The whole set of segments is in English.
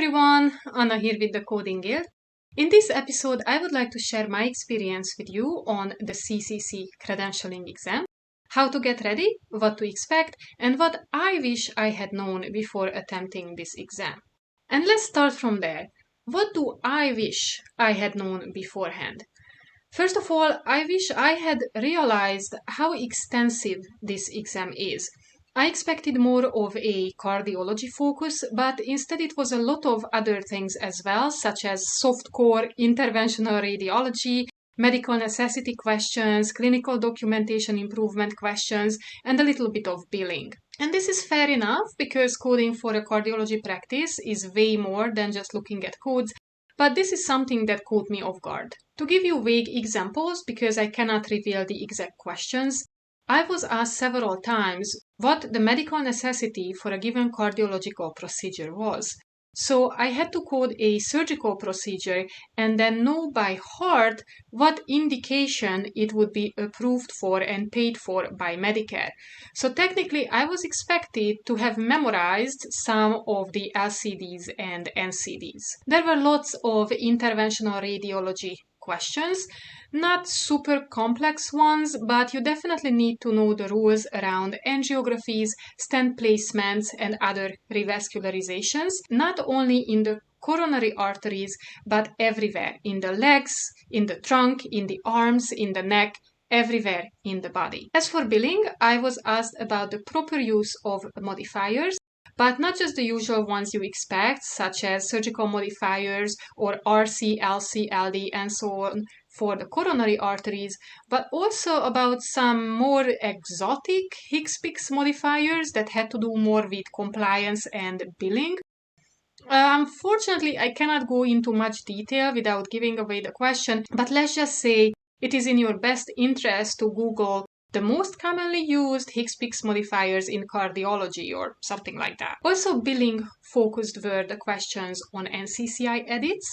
everyone, Anna here with the Coding Guild. In this episode, I would like to share my experience with you on the CCC credentialing exam, how to get ready, what to expect, and what I wish I had known before attempting this exam. And let's start from there. What do I wish I had known beforehand? First of all, I wish I had realized how extensive this exam is. I expected more of a cardiology focus, but instead it was a lot of other things as well, such as softcore interventional radiology, medical necessity questions, clinical documentation improvement questions, and a little bit of billing. And this is fair enough because coding for a cardiology practice is way more than just looking at codes, but this is something that caught me off guard. To give you vague examples, because I cannot reveal the exact questions, I was asked several times what the medical necessity for a given cardiological procedure was. So I had to code a surgical procedure and then know by heart what indication it would be approved for and paid for by Medicare. So technically I was expected to have memorized some of the LCDs and NCDs. There were lots of interventional radiology questions, not super complex ones, but you definitely need to know the rules around angiographies, stent placements, and other revascularizations, not only in the coronary arteries, but everywhere, in the legs, in the trunk, in the arms, in the neck, everywhere in the body. As for billing, I was asked about the proper use of modifiers, but not just the usual ones you expect, such as surgical modifiers or RC, LC, LD, and so on for the coronary arteries, but also about some more exotic HCPCS modifiers that had to do more with compliance and billing. Unfortunately, I cannot go into much detail without giving away the question, but let's just say it is in your best interest to Google the most commonly used HCPCS modifiers in cardiology or something like that. Also, billing focused were the questions on NCCI edits.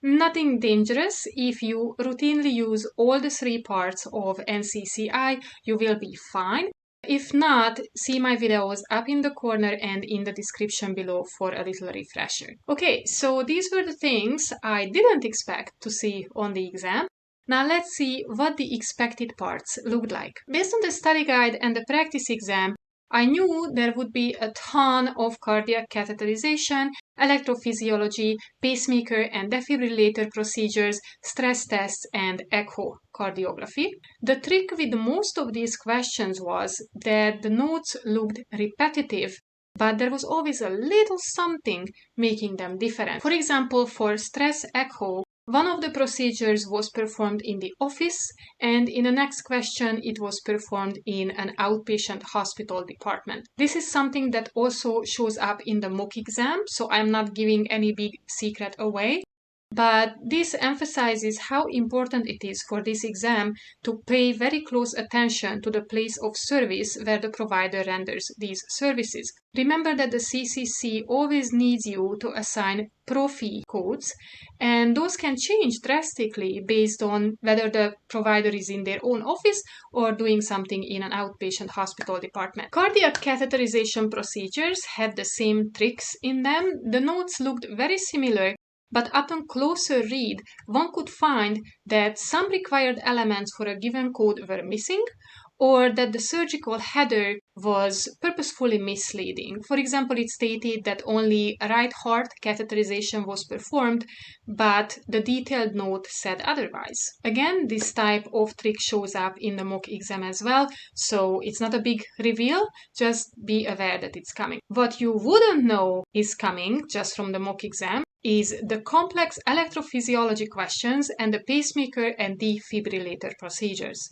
Nothing dangerous. If you routinely use all the three parts of NCCI, you will be fine. If not, see my videos up in the corner and in the description below for a little refresher. Okay, so these were the things I didn't expect to see on the exam. Now let's see what the expected parts looked like. Based on the study guide and the practice exam, I knew there would be a ton of cardiac catheterization, electrophysiology, pacemaker and defibrillator procedures, stress tests, and echocardiography. The trick with most of these questions was that the notes looked repetitive, but there was always a little something making them different. For example, for stress echo, one of the procedures was performed in the office, and in the next question, it was performed in an outpatient hospital department. This is something that also shows up in the mock exam, so I'm not giving any big secret away. But this emphasizes how important it is for this exam to pay very close attention to the place of service where the provider renders these services. Remember that the CCC always needs you to assign PROFI codes, and those can change drastically based on whether the provider is in their own office or doing something in an outpatient hospital department. Cardiac catheterization procedures had the same tricks in them. The notes looked very similar, but upon closer read, one could find that some required elements for a given code were missing, or that the surgical header was purposefully misleading. For example, it stated that only right heart catheterization was performed, but the detailed note said otherwise. Again, this type of trick shows up in the mock exam as well, so it's not a big reveal, just be aware that it's coming. What you wouldn't know is coming just from the mock exam is the complex electrophysiology questions and the pacemaker and defibrillator procedures.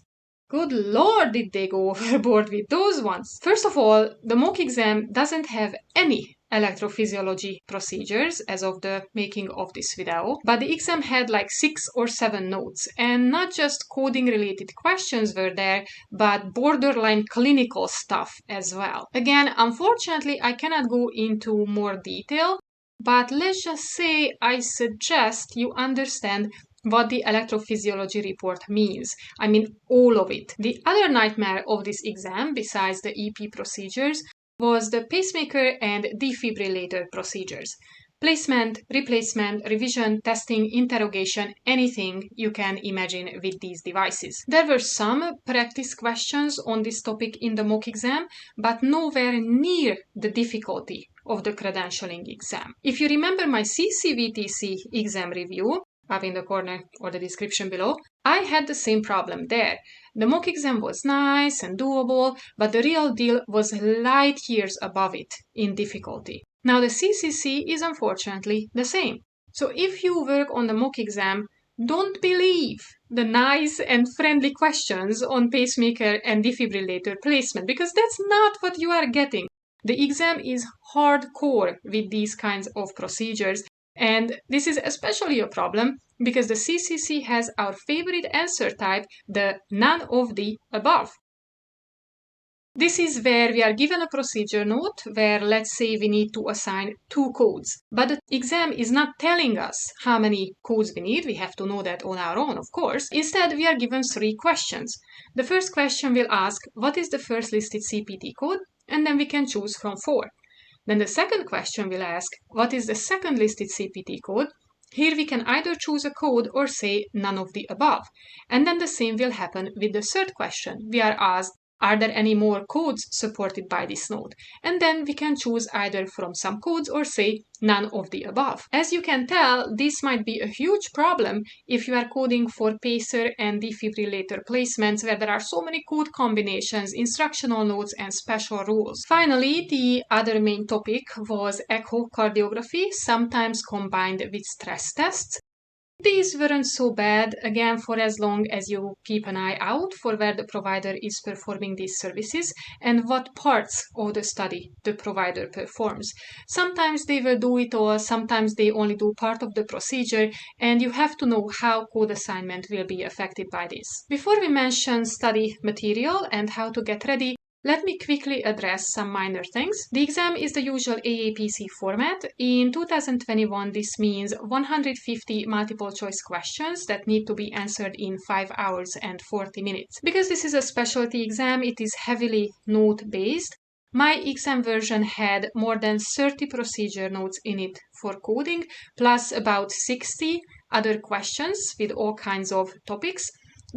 Good lord, did they go overboard with those ones! First of all, the mock exam doesn't have any electrophysiology procedures as of the making of this video, but the exam had like 6 or 7 notes, and not just coding related questions were there, but borderline clinical stuff as well. Again, unfortunately, I cannot go into more detail, but let's just say I suggest you understand what the electrophysiology report means. I mean, all of it. The other nightmare of this exam, besides the EP procedures, was the pacemaker and defibrillator procedures. placement, replacement, revision, testing, interrogation, anything you can imagine with these devices. There were some practice questions on this topic in the mock exam, but nowhere near the difficulty of the credentialing exam. If you remember my CCVTC exam review, up in the corner or the description below, I had the same problem there. The mock exam was nice and doable, but the real deal was light years above it in difficulty. Now the CCC is unfortunately the same. So if you work on the mock exam, don't believe the nice and friendly questions on pacemaker and defibrillator placement, because that's not what you are getting. The exam is hardcore with these kinds of procedures, and this is especially a problem because the CCC has our favorite answer type, the none of the above. This is where we are given a procedure note where, let's say, we need to assign 2 codes. But the exam is not telling us how many codes we need. We have to know that on our own, of course. Instead, we are given 3 questions. The first question will ask, what is the first listed CPT code? And then we can choose from 4. Then the second question will ask, what is the second listed CPT code? Here we can either choose a code or say none of the above. And then the same will happen with the third question. We are asked, are there any more codes supported by this node? And then we can choose either from some codes or say none of the above. As you can tell, this might be a huge problem if you are coding for pacer and defibrillator placements where there are so many code combinations, instructional notes, and special rules. Finally, the other main topic was echocardiography, sometimes combined with stress tests. These weren't so bad, again, for as long as you keep an eye out for where the provider is performing these services and what parts of the study the provider performs. Sometimes they will do it all, sometimes they only do part of the procedure, and you have to know how code assignment will be affected by this. Before we mention study material and how to get ready, let me quickly address some minor things. The exam is the usual AAPC format. In 2021, this means 150 multiple choice questions that need to be answered in 5 hours and 40 minutes. Because this is a specialty exam, it is heavily note-based. My exam version had more than 30 procedure notes in it for coding, plus about 60 other questions with all kinds of topics.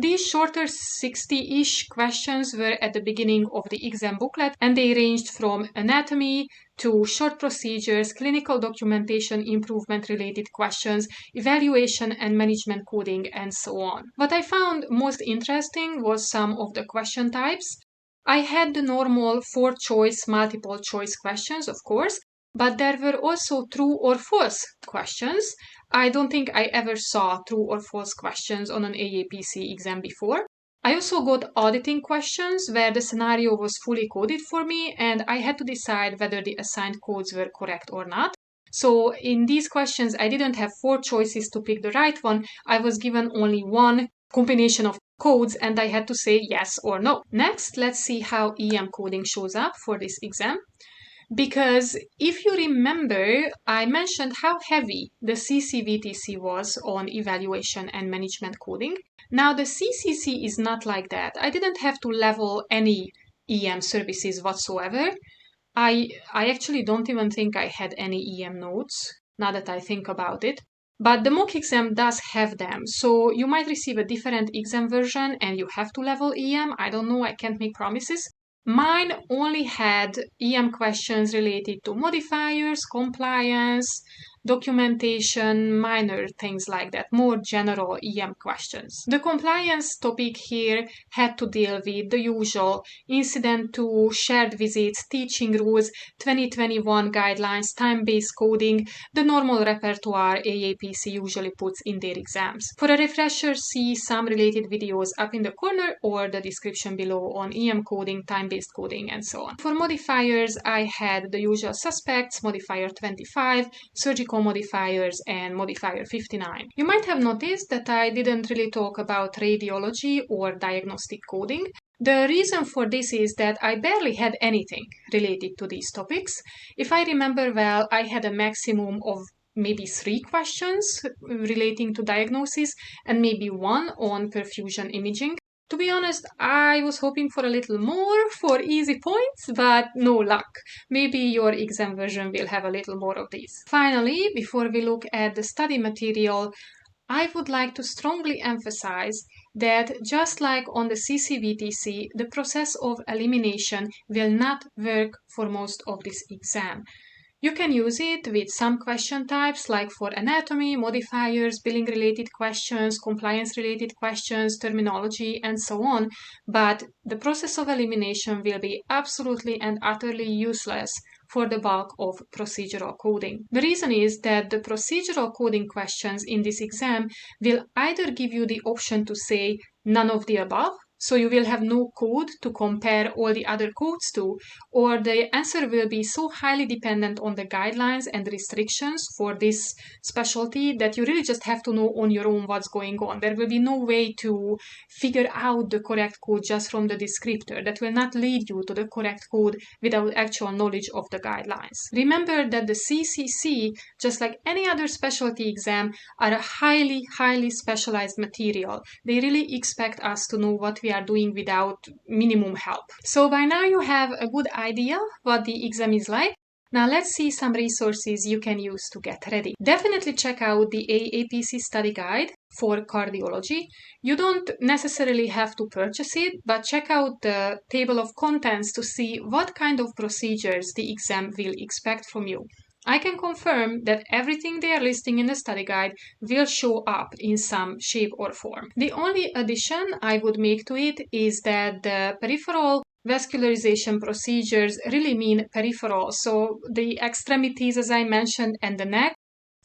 These shorter 60-ish questions were at the beginning of the exam booklet, and they ranged from anatomy to short procedures, clinical documentation improvement related questions, evaluation and management coding, and so on. What I found most interesting was some of the question types. I had the normal 4-choice, multiple choice questions, of course, but there were also true or false questions. I don't think I ever saw true or false questions on an AAPC exam before. I also got auditing questions where the scenario was fully coded for me and I had to decide whether the assigned codes were correct or not. So in these questions, I didn't have 4 choices to pick the right one. I was given only one combination of codes and I had to say yes or no. Next, let's see how EM coding shows up for this exam. Because if you remember, I mentioned how heavy the CCVTC was on evaluation and management coding. Now the CCC is not like that. I didn't have to level any EM services whatsoever. I actually don't even think I had any EM notes, now that I think about it. But the mock exam does have them, so you might receive a different exam version and you have to level EM. I don't know, I can't make promises. Mine only had EM questions related to modifiers, compliance, documentation, minor things like that, more general EM questions. The compliance topic here had to deal with the usual incident to shared visits, teaching rules, 2021 guidelines, time-based coding, the normal repertoire AAPC usually puts in their exams. For a refresher, see some related videos up in the corner or the description below on EM coding, time-based coding, and so on. For modifiers, I had the usual suspects, modifier 25, surgical modifiers, and modifier 59. You might have noticed that I didn't really talk about radiology or diagnostic coding. The reason for this is that I barely had anything related to these topics. If I remember well, I had a maximum of maybe 3 questions relating to diagnosis and maybe 1 on perfusion imaging. To be honest, I was hoping for a little more for easy points, but no luck. Maybe your exam version will have a little more of these. Finally, before we look at the study material, I would like to strongly emphasize that just like on the CCVTC, the process of elimination will not work for most of this exam. You can use it with some question types like for anatomy, modifiers, billing-related questions, compliance-related questions, terminology, and so on, but the process of elimination will be absolutely and utterly useless for the bulk of procedural coding. The reason is that the procedural coding questions in this exam will either give you the option to say none of the above, so you will have no code to compare all the other codes to, or the answer will be so highly dependent on the guidelines and restrictions for this specialty that you really just have to know on your own what's going on. There will be no way to figure out the correct code just from the descriptor. That will not lead you to the correct code without actual knowledge of the guidelines. Remember that the CCC, just like any other specialty exam, are a highly specialized material. They really expect us to know what we are doing without minimum help. So by now you have a good idea what the exam is like. Now let's see some resources you can use to get ready. Definitely check out the AAPC study guide for cardiology. You don't necessarily have to purchase it, but check out the table of contents to see what kind of procedures the exam will expect from you. I can confirm that everything they are listing in the study guide will show up in some shape or form. The only addition I would make to it is that the peripheral vascularization procedures really mean peripheral, so the extremities, as I mentioned, and the neck.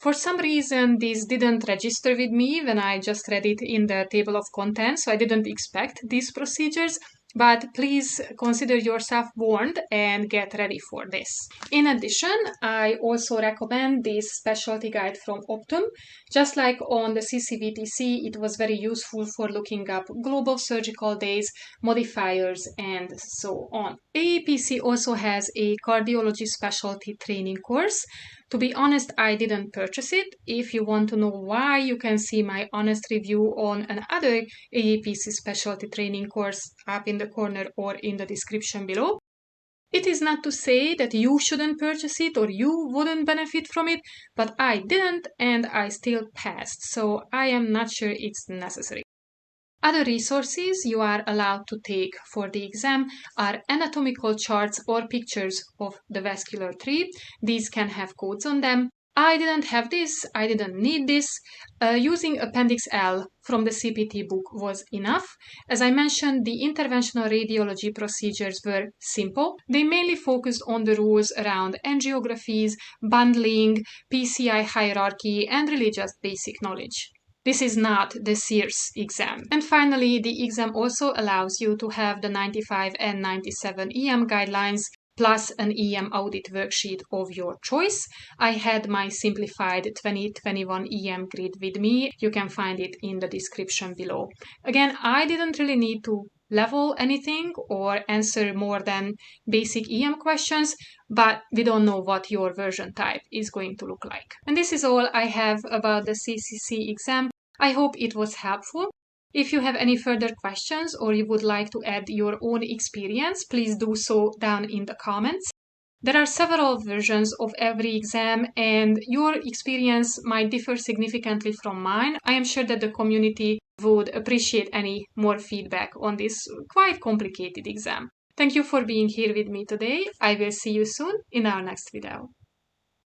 For some reason, this didn't register with me when I just read it in the table of contents, so I didn't expect these procedures. But please consider yourself warned and get ready for this. In addition, I also recommend this specialty guide from Optum. Just like on the CCVTC, it was very useful for looking up global surgical days, modifiers, and so on. AAPC also has a cardiology specialty training course. To be honest, I didn't purchase it. If you want to know why, you can see my honest review on another AAPC specialty training course up in the corner or in the description below. It is not to say that you shouldn't purchase it or you wouldn't benefit from it, but I didn't and I still passed, so I am not sure it's necessary. Other resources you are allowed to take for the exam are anatomical charts or pictures of the vascular tree. These can have codes on them. I didn't have this, I didn't need this. Using Appendix L from the CPT book was enough. As I mentioned, the interventional radiology procedures were simple. They mainly focused on the rules around angiographies, bundling, PCI hierarchy, and really just basic knowledge. This is not the SEERS exam. And finally, the exam also allows you to have the 95 and 97 EM guidelines plus an EM audit worksheet of your choice. I had my simplified 2021 EM grid with me. You can find it in the description below. Again, I didn't really need to level anything or answer more than basic EM questions, but we don't know what your version type is going to look like. And this is all I have about the CCC exam. I hope it was helpful. If you have any further questions or you would like to add your own experience, please do so down in the comments. There are several versions of every exam and your experience might differ significantly from mine. I am sure that the community would appreciate any more feedback on this quite complicated exam. Thank you for being here with me today. I will see you soon in our next video.